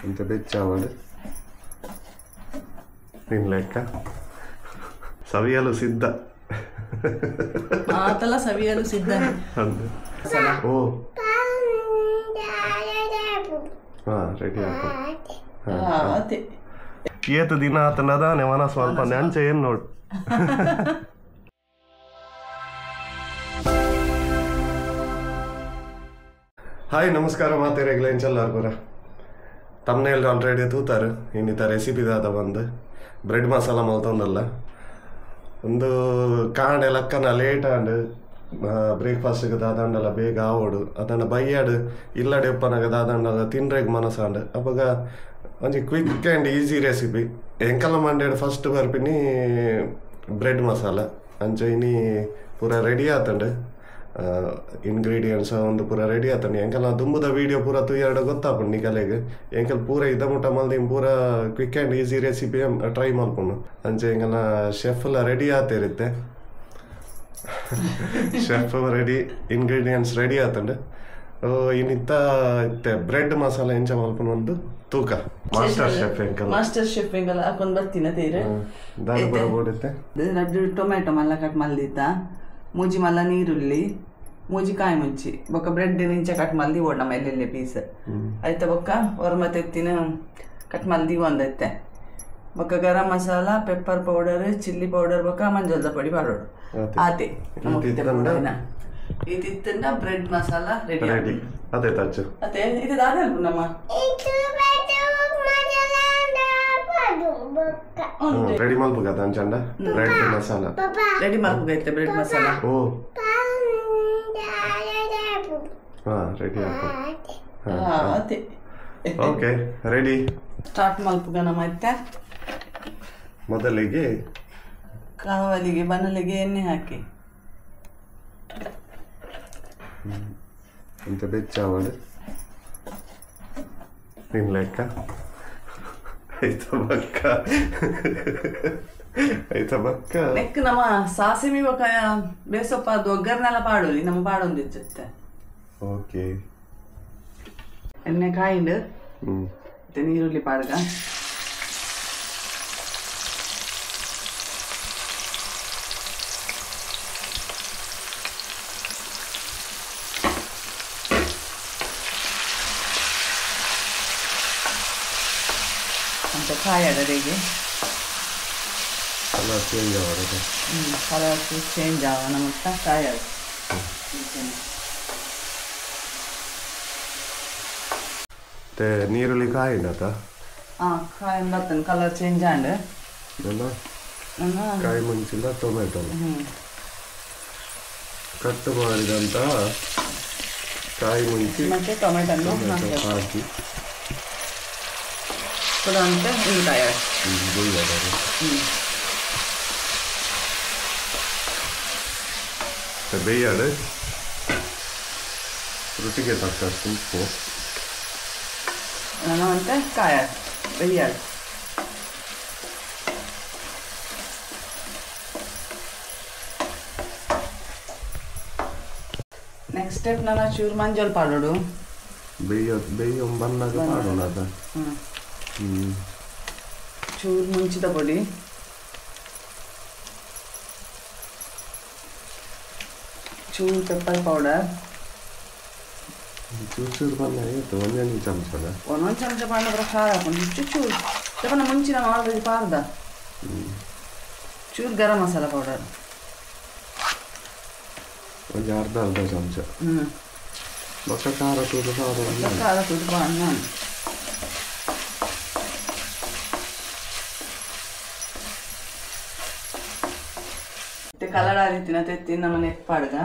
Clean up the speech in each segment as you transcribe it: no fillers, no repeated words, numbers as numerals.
ಇಂತ ಬೆಚ್ಚಾವಡು ನಿನ್ ಲೆಕ್ಕ ಸವಿಯಲು ಸಿದ್ಧ ಆತಲ ಸವಿಯಲು ಸಿದ್ಧ ಓ ರೆಡಿ ಆಯ್ತು ಏತು ದಿನ ಆತನದ ನೆವನ ಸ್ವಲ್ಪ ನೆಂಚ ಏನ್ ನೋಡು ಹಾಯ್ ನಮಸ್ಕಾರ ಮಾತೇರೆಗ್ಲ ಎಂಚಲ್ಲಾರ್ಗುರ ತಮ್ಮನೇಲಿ ಆಲ್ರೆಡಿ ತೂತಾರು ಇನ್ನಿತ ರೆಸಿಪಿದಾದ ಬಂದು ಬ್ರೆಡ್ ಮಸಾಲ ಮಲ್ತೊಂದಲ್ಲ ಒಂದು ಕಾಂಡೆ ಲಕ್ಕನ ಲೇಟ್ ಆಂಡ್ ಬ್ರೇಕ್ಫಾಸ್ಟ್ಗೆ ದಾದಂಡಲ್ಲ ಬೇಗ ಆವೋಡು ಅದನ್ನ ಬೈಯಾಡು ಇಲ್ಲಡೆ ಉಪ್ಪನಾಗ ದಾದಂಡಲ್ಲ ತಿನ್ರೆಗ್ ಮನಸ್ಸಾಂಡ್ ಅವಾಗ ಒಂಜಿ ಕ್ವಿಕ್ ಆ್ಯಂಡ್ ಈಸಿ ರೆಸಿಪಿ ಎಂಕಲ್ಲ ಮಂಡ್ಯಾಡು ಫಸ್ಟ್ ಬರ್ಪಿನಿ ಬ್ರೆಡ್ ಮಸಾಲ ಅಂಚ ಇನಿ ಪೂರ ರೆಡಿ ಆತಂಡು ಇಂಗ್ರೀಡಿಯೆಂಟ್ಸ್ ಒಂದು ಪೂರ ರೆಡಿ ಆತಂಡು ಎಂಕಲ್ಲ ದುಂಬುದ ವೀಡಿಯೋ ಪೂರ ತೂಯರ್ಡು ಗೊತ್ತಾಪುಂಡು ನಿಕಲೆಗೆ ಎಂಕಲ್ ಪೂರ ಇದ ಮುಟ ಮಲ್ದಿ ಪೂರ quick and easy recipe try ಮಲ್ಪುಂಡು ಅಂಚೆ ಎಂಕಲ್ಲ ಶೆಫ್ಲ ರೆಡಿ ಆತಿರುತ್ತೆ ಶೆಫ್ ರೆಡಿ ಇಂಗ್ರೀಡಿಯೆಂಟ್ಸ್ ರೆಡಿ ಆತಂಡು ಇನ್ನಿತ್ತ ಇತ್ತೆ ಬ್ರೆಡ್ ಮಸಾಲ ಎಂಚ ಮಲ್ಪುನ ಒಂದು ತೂಕ ಮಾಸ್ಟರ್ ಶೆಫ್ ಎಂಕಲ್ಲ ಹಾಕೊಂಡ್ ಬರ್ತೀನ ತೀರೆ ದಾರ ಬರ ಬೋಡುತ್ತೆ ಟೊಮೆಟೊ ಮಲ್ಲ ಕಟ್ ಮಲ್ದಿತ್ತ ಮೂಜಿ ಮಲ್ಲ ನೀರುಳ್ಳಿ ಮೂಜಿ ಕಾಯಿ ಮುಂಚಿ ಬೊಕ್ಕ ಬ್ರೆಡ್ ನಿಂಚ ಕಟ್ ಮಲ್ದಿ ಓಡ್ ನಮ್ಮ ಎಲ್ಲೆಲ್ಲೆ ಪೀಸ್ ಆಯ್ತ ಬೊಕ್ಕ ಒರ್ಮತ್ ಎತ್ತಿನ ಕಟ್ ಮಲ್ದಿ ಒಂದೈತೆ ಬೊಕ್ಕ garam masala pepper powder chilli powder ಬೊಕ್ಕ ಮಂಜಲ್ದ ಪೊಡಿ ಪಾಡೋಡು ಆತೆ ಇದಿತ್ತಂಡ ಬ್ರೆಡ್ ಮಸಾಲ ರೆಡಿ ಅದೇ ತಚ್ಚು ಅದೇ ಇದು ದಾದಲ್ಪು ನಮ್ಮ ರೆಡಿ ಮಲ್ಪುಗ ಅಂಚಂಡ ಬ್ರೆಡ್ ಮಸಾಲ ರೆಡಿ ಮಲ್ಪುಗೈತೆ ಬ್ರೆಡ್ ಮಸಾಲ ಓ ರೆಡಿ ಆಯ್ತು ಅದೇ ಓಕೆ ರೆಡಿ ಸ್ಟಾರ್ಟ್ ಮಲ್ಪುಗ ನಮ್ಮ ಐತೆ ಮೊದಲಿಗೆ ಕಾವಲಿಗೆ ಬನಲಿಗೆ ಎಣ್ಣೆ ಹಾಕಿ ಇಂತ ಬೆಚ್ಚಾವಡು ನಿನ್ ಲೆಕ್ಕ ನೆಕ್ ನಮ್ಮ ಸಾಸಿಮಿ ಬೊಕ ಬೇಸೊಪ್ಪ ಅದು ಒಗ್ಗರ್ನೆಲ್ಲ ಪಾಡೋಲಿ ನಮ್ಮ ಪಾಡೊಂದು ಇಚ್ಚುತ್ತೆ ಓಕೆ ಎಣ್ಣೆ ಕಾಯಿಂಡು ಮತ್ತೆ ನೀರುಳ್ಳಿ ಪಾಡ್ಗ ಅಂತ ಕಾಯಡರೆಗೆ ಕಲರ್ ಚೇಂಜ್ ಆಗೋದು ಕಲರ್ ಚೇಂಜ್ ಆಗೋಣ ಮತ್ತು ಕಾಯಡು ಮತ್ತೆ ನೀರುಳ್ಳಿ ಕಾಯಿಂಡತ ಕಾಯಿ ಬರ್ತನೆ ಕಲರ್ ಚೇಂಜ್ ಆಂಡ್ ಕಾಯಿ ಮುಂಚಿಂದ ಟೊಮೆಟೊ ಕಟ್ ಮಾಡಿದಂತ ಕಾಯಿ ಮುಂಚಿ ಮತ್ತೆ ಟೊಮೆಟೊ ಹಾಕಿ ಕೊಡುವಂತೆ ಹಿಂಗಾಯ ಬೇಯಾಡು ರುಚಿಗೆ ತಕ್ಕಷ್ಟು ಉಪ್ಪು ಮತ್ತೆ ಕಾಯ ಬೇಯಾಡು ನೆಕ್ಸ್ಟ್ ಸ್ಟೆಪ್ ನಾನು ಚೂರು ಮಂಜಲ್ ಪಾಡೋಡು ಬೇಯ ಬನ್ನಾಗ ಮಾಡೋಣ ಅದ ಚೂರು ಮುಂಚಿದ ಪೊಡಿ ಚೂರು ಪೆಪ್ಪರ್ ಪೌಡರ್ ಚೂರು ಬಣ್ಣ ಆಯಿತು ಒಂದೊಂದು ಚಮಚದ ಒಂದೊಂದು ಚಮಚ ಪಾಡಿದ್ರೆ ಖಾರ ಹಾಕೊಂಡು ಚೂರು ತಗೊಂಡು ಮುಂಚೆ ನಾವು ಆಲ್ರೆಡಿ ಪಾರ್ದ ಚೂರು ಗರಂ ಮಸಾಲ ಪೌಡರ್ ಒಂದು ಅರ್ಧ ಚಮಚ ಮತ್ತೆ ಖಾರ ತೂದು ಖಾರ ತೂದು ಬಾಣ ಕಲರ್ ಆರಿತಿನ ತೆತ್ತಿ ನಮ್ಮ ನೆಕ್ ಪಾಡ್ಗ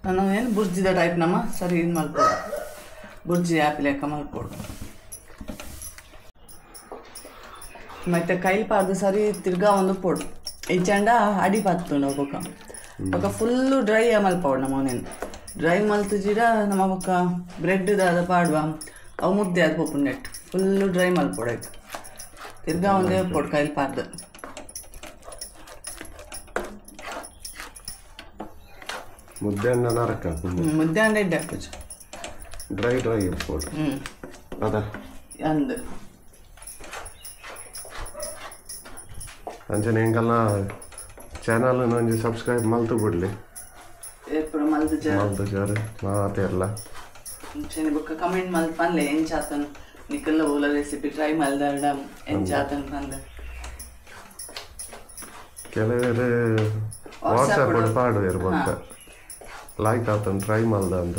ನಾನು ಏನು ಬುರ್ಜಿದ ಟೈಪ್ ನಮ್ಮ ಸರಿ ಇದು ಮಲ್ಪೋಡು ಬುರ್ಜಿ ಆ್ಯಪ್ ಲೆಕ್ಕ ಮಲ್ಪೋಡು ಮತ್ತೆ ಕೈಲಿ ಪಾಡ್ದು ಸರಿ ತಿರ್ಗಾ ಒಂದು ಪೋಡು ಹೆಚ್ಚಂಡ ಅಡಿ ಪಾತ್ಕೊಂಡು ಒಬ್ಬ ಫುಲ್ಲು ಡ್ರೈ ಮಲ್ಪೋಡು ನಮ್ಮ ಅವನೇನು ಡ್ರೈ ಮಲ್ತು ಜಿಡ ನಮ್ಮ ಬೊಕ್ಕ ಬ್ರೆಡ್ ದಾದ ಪಾಡುವ ಅವು ಮುದ್ದೆ ಅದು ಪೋಪು ನೆಟ್ ಫುಲ್ಲು ಡ್ರೈ ಮಲ್ಪೋಡಾಯ್ತು ತಿರ್ಗಾ ಒಂದೇ ಪೋಡು ಕೈಲಿ ಪಾರ್ದು ಮುದ್ದೆ ಅನ್ನ ನರಕ ಮುದ್ದೆ ಅಂಡ ಇಡ್ಡೆ ಹಾಕೋಚು ಡ್ರೈ ಇರ್ಬೋದು ಅದ ಅಂದು ಅಂಚನೆ ಹೆಂಗಲ್ಲ ಚಾನಲ್ ಒಂಜಿ ಸಬ್ಸ್ಕ್ರೈಬ್ ಮಲ್ತು ಬಿಡ್ಲಿ ಎప్పుడు ಮಲ್ತು ಜಾರು ಮಾತೆಲ್ಲ ಅಂಚನೆ ಬೊಕ್ಕ ಕಮೆಂಟ್ ಮಲ್ತು ಪನ್ಲೆ ಎಂಚಾತನು ನಿಕಲ್ಲ ಓಲ ರೆಸಿಪಿ ಟ್ರೈ ಮಲ್ದಾಡ ಎಂಚಾತನು ಪಂದ ಕೆಲವರು ವಾಟ್ಸಪ್ ಪಾಡು ಇರ್ಬೇಕು ಲೈಕ್ ಆತನ್ ಟ್ರೈ ಮಲ್ದ ಅಂತ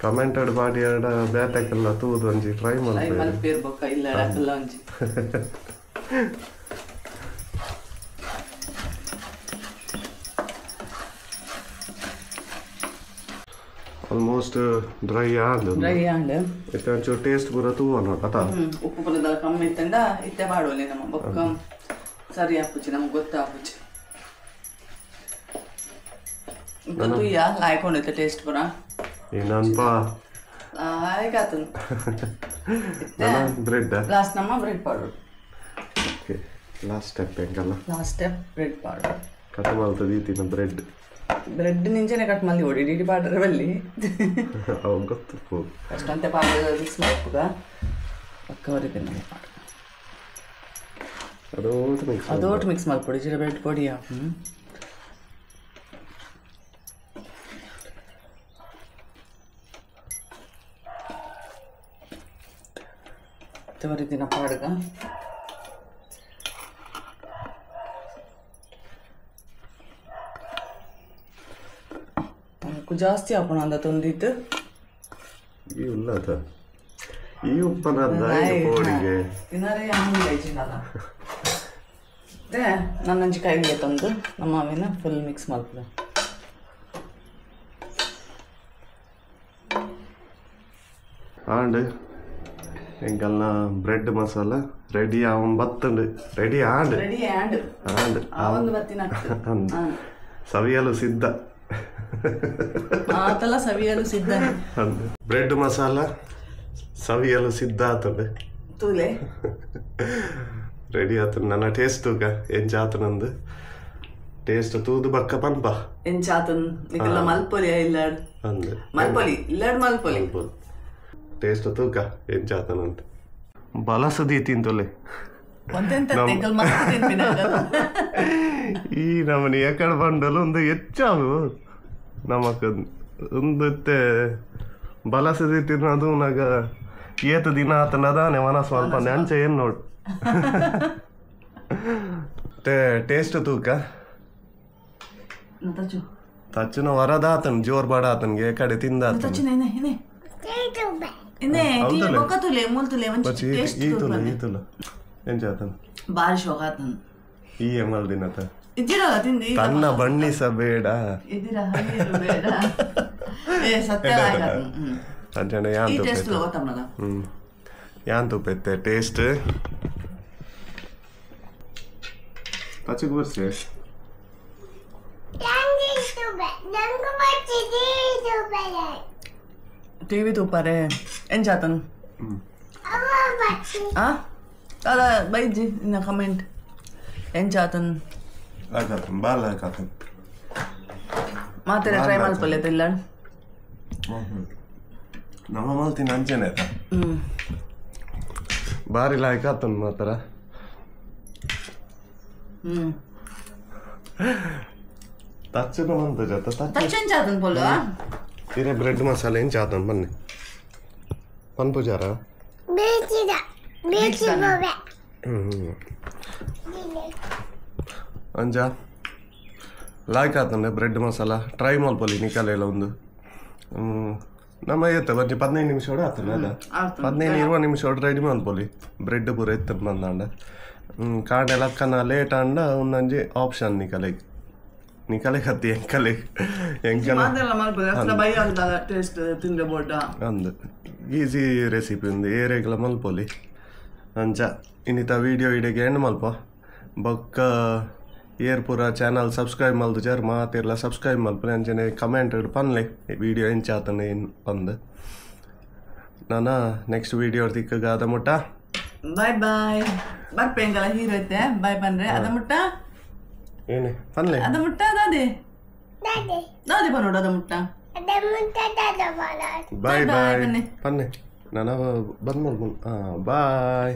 ಕಮೆಂಟೆಡ್ ಮಾಡಿ ಎರಡು ಬೇಟಕ್ಕೆಲ್ಲ ತೂದು ಒಂಜಿ ಟ್ರೈ ಮಲ್ಪಿರ್ಬೇಕ ಇಲ್ಲ ಅಡಕಲ್ಲ ಒಂಜಿ ಆಲ್ಮೋಸ್ಟ್ ಡ್ರೈ ಆಂಡ್ ಇತ್ತೆ ಒಂಚೂರು ಟೇಸ್ಟ್ ಪೂರ ತೂವ ನೋಡ ಉಪ್ಪು ಪುರದಲ್ಲ ಕಮ್ಮಿ ಇತ್ತಂಡ ಇತ್ತೆ ಬಾಡೋಲಿ ನಮ್ಮ ಬೊಕ್ಕ ಸರಿ ಹಾಪುಚಿ ನಮ್ಗೆ ಗೊತ್ತಾಪುಚಿ ತುಯ್ಯ ಲಾಯ್ಕೊಂಡಿತ್ತೆ ಟೇಸ್ಟ್ ಪುರ ಏನನ್ಪ ಆಯ್ಕಾತನು ಬ್ರೆಡ್ ಲಾಸ್ಟ್ ನಮ್ಮ bread powder okay last step ಹೆಂಗಲ್ಲ last step bread powder cut ಮಾಡ್ತದೆ ಈತಿನ ಬ್ರೆಡ್ ಬ್ರೆಡ್ ನಿಂಚೆನೆ ಕಟ್ ಮಾಡಿ ಓಡಿ ಡಿ ಪೌಡರ್ ಬಲ್ಲಿ ಅವು ಗೊತ್ತು ಅಷ್ಟಂತೆ ಪೌಡರ್ ಮಿಕ್ಸ್ ಮಾಡ್ಬೇಕ ಪಕ್ಕವರಿಗೆ ಅದೋಟು ಮಿಕ್ಸ್ ಮಾಡ್ಕೊಡಿ ಜೀರ ಬ್ರೆಡ್ ಪೊಡಿ ಹಾಕಿ ತವರಿದಿನ ಪಾಡ್ಗ ಜಾಸ್ತಿ ಹಾಕೋಣ ಅಂದ ತೊಂದಿತ್ತು ಈ ಉಲ್ಲದ ಈ ಉಪ್ಪನದ ಪೋಡಿಗೆ ತಿನ್ನರೇ ಹಂಗಿಲ್ಲ ನನ್ನಂಜಿ ಕೈಗೆ ತಂದು ನಮ್ಮ ಮಾವಿನ ಫುಲ್ ಮಿಕ್ಸ್ ಮಾಡ್ಬೋದು ಆಂಡ್ ಎಂಕಲ್ನ ಬ್ರೆಡ್ ಮಸಾಲ ರೆಡಿ ಅವನ್ ಬತ್ತಂಡು ready and ready and and ಒಂದು ಬತ್ತಿನ ಸವಿಯಲು ಸಿದ್ಧ ಆತಲ್ಲ ಸವಿಯಲು ಸಿದ್ಧ ಬ್ರೆಡ್ ಮಸಾಲ ಸವಿಯಲು ಸಿದ್ಧ ಆತಂಡು ತೂಲೆ ರೆಡಿ ಆತಂಡು ನನ್ನ ಟೇಸ್ಟುಗ ಎಂಚಾತನಂದು ಟೇಸ್ಟ್ ತೂದು ಬಕ್ಕ ಪನ್ಪ ಎಂಚಾತನ್ ನಿಕಲ್ಲ ಮಲ್ಪೊಲಿ ಇಲ್ಲಾಡ್ ಅಂದು ಮಲ್ಪೊಲಿ ಇಲ್ಲಾಡ್ ಮಲ್ಪೊಲಿ ಟೇಸ್ಟ್ ತೂಕ ಎಂಚಾತನಂತ ಬಲಸದಿ ತಿಂತೊಲೆ ಈ ನಮ್ಮನೆ ಎಕಡೆ ಬಂಡಲು ಒಂದು ಹೆಚ್ಚಾವು ನಮಕ್ ಒಂದು ಬಲಸದಿ ತಿನ್ನೋದು ನಾಗ ಏತು ದಿನ ಆತನದಾನೆ ಮನ ಸ್ವಲ್ಪ ನೆಂಚ ಏನ್ ನೋಡು ಟೇಸ್ಟ್ ತೂಕ ತಚ್ಚುನ ವರದ ಆತನ್ ಜೋರ್ ಬಾಡ ಆತನ್ಗೆ ಕಡೆ ತಿಂದ ಬಾರಿ ಶೋಕ ಆತನ್ ಈ ಎಮಲ್ ದಿನತ ಇದ್ದಿರಲ್ಲ ತಿಂದಿ ತನ್ನ ಬಣ್ಣಿಸಬೇಡ ಅಂಚನೆ ಯಾನ್ ತುಪ್ಪೆತ್ತೆ ಟೇಸ್ಟ್ ಪಚ್ಚಗೆ ಬರ್ಸಿ ಟಿವಿ ತೂಪಾರೆ ಎಂಚಾತನ್ ಅದ ಬೈಜಿ ಇನ್ನ ಕಮೆಂಟ್ ಎಂಚಾತನ್ ಆಕಾತನ್ ಬಾಲ್ ಆಕಾತನ್ ಮಾತ್ರ ಟ್ರೈ ಮಲ್ಪಲ್ಲೆ ಇಲ್ಲ ನಮ್ಮ ಮಲ್ತಿನ ಅಂಚನೆ ಆಯ್ತಾ ಬಾರಿ ಲಾಯ್ಕ್ ಆತನ್ ಮಾತ್ರ ತಚ್ಚನ ಮಂತ ಜೊತೆ ತಚ್ಚೆಂಚಾತನ್ ಪೊಲ್ಲ ಇರೇ ಬ್ರೆಡ್ ಮಸಾಲೆ ಏನು ಚಾತನ್ ಬನ್ನಿ ಪನ್ ಪೂಜಾರ ಅಂಜ ಲಾಯ್ಕ್ ಆತಂಡೆ ಬ್ರೆಡ್ ಮಸಾಲ ಟ್ರೈ ಮಲ್ಪೊಲಿ ನಿಕಲೆಲ್ಲ ಒಂದು ನಮ್ಮ ಎತ್ತ ಬಂದು 15 ನಿಮಿಷ ಆತನ ಅದ 15-20 ನಿಮಿಷ ರೆಡಿ ಮಲ್ಪೊಲಿ ಬ್ರೆಡ್ ಪೂರ ಎತ್ತ ಬಂದಾಂಡ ಕಾಂಡೆ ಲಕ್ಕನ ಲೇಟ್ ಆಂಡ ಒಂದಂಜಿ ಆಪ್ಷನ್ ನಿಕಲೆ ಕತ್ತಿ ಎಂಕಲೆ ಅಂದು ಈಸಿ ರೆಸಿಪಿ ಒಂದು ಏರೆಗ್ಲ ಮಲ್ಪೊಲಿ ಅಂಚ ಇನ್ನಿತ ವಿಡಿಯೋ ಇಡೆಗೆ ಎಂಡ್ ಮಲ್ಪ ಬೊಕ್ಕ ಏರ್ ಪೂರ ಚಾನಲ್ ಸಬ್ಸ್ಕ್ರೈಬ್ ಮಲ್ದು ಜರ್ ಮಾತೆಲ್ಲ ಸಬ್ಸ್ಕ್ರೈಬ್ ಮಲ್ಪನೆ ಅಂಚನೆ ಕಮೆಂಟ್ ಪನ್ಲೆ ವಿಡಿಯೋ ಎಂಚಾತನೆ ಏನು ಪಂದು ನಾನು ನೆಕ್ಸ್ಟ್ ವಿಡಿಯೋ ತಿಕ್ಕಗಾದ ಮುಟ್ಟ ಬಾಯ್ ಬಾಯ್ ಬರ್ಪೇಂಗಲ್ಲ ಹೀರೋ ಐತೆ ಬಾಯ್ ಬಂದ್ರೆ ಅದ ಮುಟ್ಟ ಏನೇ ಪನ್ಲೆ ಅದ ಮುಟ್ಟ ಅದೇ ದಾದಿ ಬನ್ನೋಡು ಅದ ಮುಟ್ಟ ಬಾಯ್ ಬಾಯ್ ಬಾಯ್ ಬನ್ನಿ ಬನ್ನಿ ನಾನು ಬಂದ್ ಮಾಡ್ಕೊಂಡು ಹಾಂ ಬಾಯ್